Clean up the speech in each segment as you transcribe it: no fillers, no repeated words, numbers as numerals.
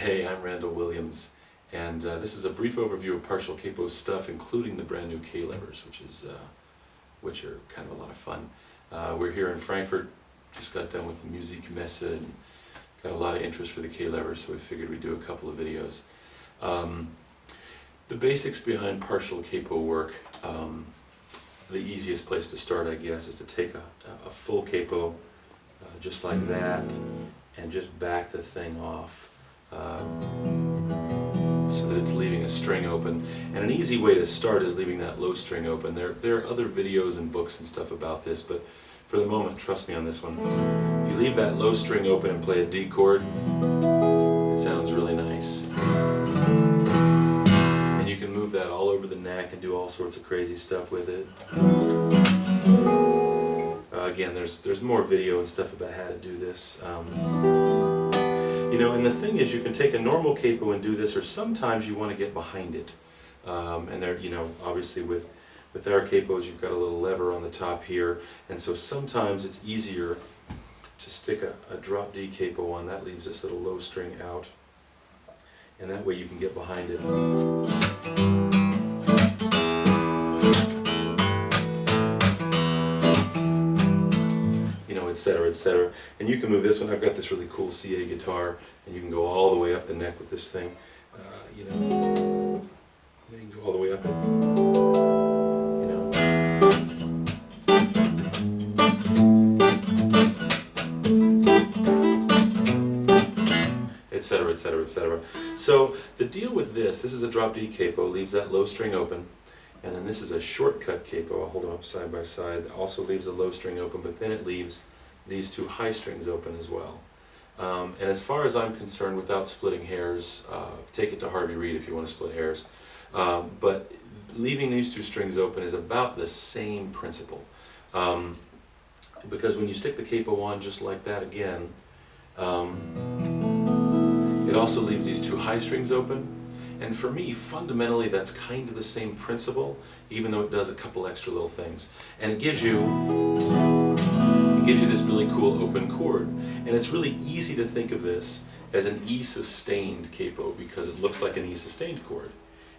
Hey, I'm Randall Williams, and this is a brief overview of partial Capos stuff, including the brand new K-Levers, which are kind of a lot of fun. We're here in Frankfurt, just got done with the Musik Messe, and got a lot of interest for the K-Levers, so we figured we'd do a couple of videos. The basics behind partial capo work, the easiest place to start, I guess, is to take a full capo, just like that, and just back the thing off. So that it's leaving a string open. And an easy way to start is leaving that low string open. There are other videos and books and stuff about this, but for the moment, trust me on this one. If you leave that low string open and play a D chord, it sounds really nice. And you can move that all over the neck and do all sorts of crazy stuff with it. Again, there's more video and stuff about how to do this. And the thing is, you can take a normal capo and do this, or sometimes you want to get behind it. And there, obviously with our capos, you've got a little lever on the top here, and so sometimes it's easier to stick a drop D capo on. That leaves this little low string out, and that way you can get behind it. Etc., etc. And you can move this one. I've got this really cool CA guitar, and you can go all the way up the neck with this thing. You can go all the way up it. Etc., etc., etc. So the deal with this is a drop D capo, leaves that low string open. And then this is a shortcut capo. I'll hold them up side by side. It also leaves a low string open, but then it leaves these two high strings open as well. And as far as I'm concerned, without splitting hairs, take it to Harvey Reed if you want to split hairs. But leaving these two strings open is about the same principle. Because when you stick the capo on just like that again, it also leaves these two high strings open. And for me, fundamentally, that's kind of the same principle, even though it does a couple extra little things. And it gives you this really cool open chord. And it's really easy to think of this as an E sustained capo because it looks like an E sustained chord.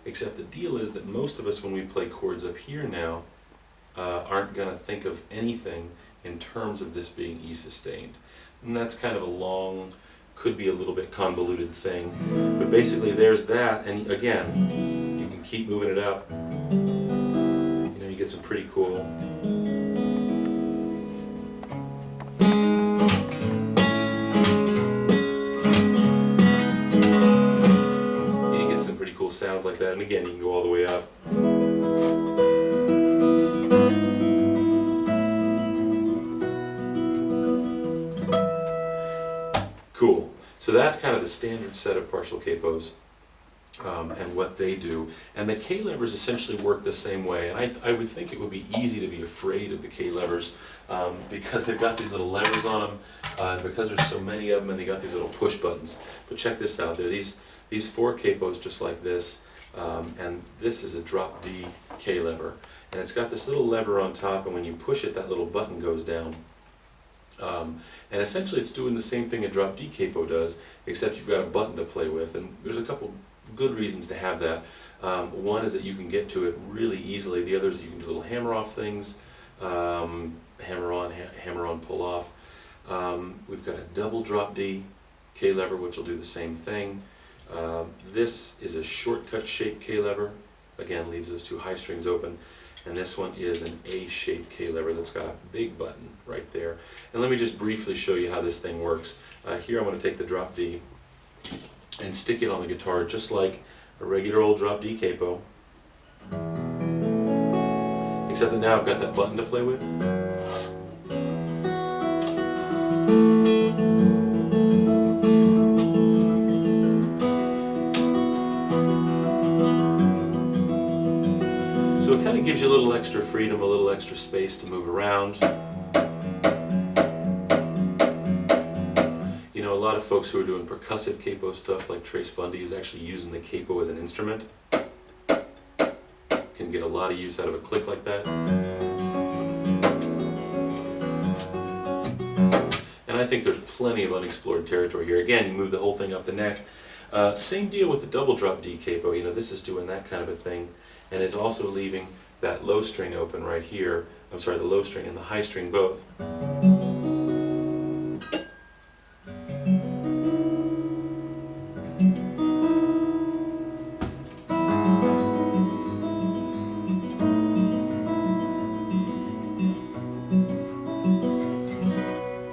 Except the deal is that most of us, when we play chords up here now, aren't going to think of anything in terms of this being E sustained. And that's kind of a long, could be a little bit convoluted thing. But basically there's that, and again, you can keep moving it up. You get some pretty cool. Sounds like that, and again you can go all the way up. Cool. So that's kind of the standard set of partial capos and what they do. And the K-Levers essentially work the same way. And I would think it would be easy to be afraid of the K-Levers because they've got these little levers on them, and because there's so many of them, and they got these little push buttons. But check this out. There are these four capos just like this, and this is a drop D K-lever, and it's got this little lever on top, and when you push it, that little button goes down. And essentially it's doing the same thing a drop D capo does, except you've got a button to play with, and there's a couple good reasons to have that. One is that you can get to it really easily. The other is that you can do little hammer off things, hammer on, pull off. We've got a double drop D K-lever, which will do the same thing. This is a shortcut shaped K-lever, again leaves those two high strings open, and this one is an A-shaped K-lever that's got a big button right there. And let me just briefly show you how this thing works. Here I'm going to take the drop D and stick it on the guitar just like a regular old drop D capo, except that now I've got that button to play with. So it kind of gives you a little extra freedom, a little extra space to move around. A lot of folks who are doing percussive capo stuff, like Trace Bundy, is actually using the capo as an instrument. Can get a lot of use out of a click like that. And I think there's plenty of unexplored territory here. Again, you move the whole thing up the neck. Same deal with the double drop D capo. You know, this is doing that kind of a thing, and it's also leaving that low string open right here. I'm sorry, the low string and the high string both.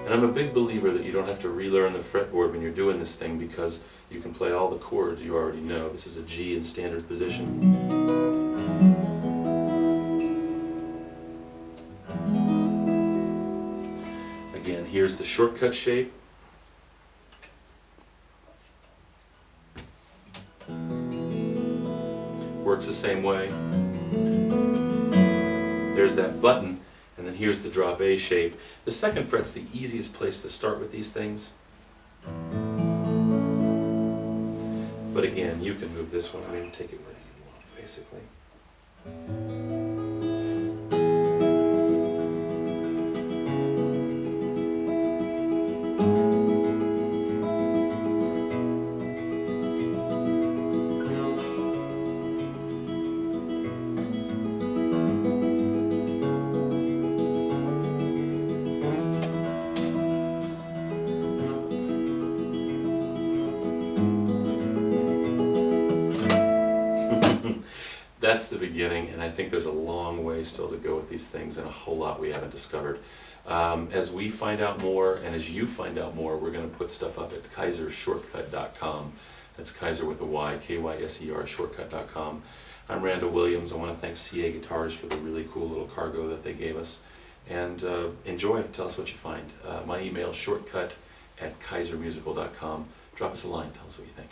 And I'm a big believer that you don't have to relearn the fretboard when you're doing this thing, because you can play all the chords you already know. This is a G in standard position. Again, here's the shortcut shape. Works the same way. There's that button. And then here's the drop A shape. The second fret's the easiest place to start with these things. But again, you can move this one. I mean, take it where you want, basically. That's the beginning, and I think there's a long way still to go with these things, and a whole lot we haven't discovered. As we find out more, and as you find out more, we're going to put stuff up at kysershortcut.com. That's Kyser with a Y, K-Y-S-E-R, shortcut.com. I'm Randall Williams. I want to thank CA Guitars for the really cool little cargo that they gave us. And enjoy. Tell us what you find. My email, shortcut@kysermusical.com. Drop us a line. Tell us what you think.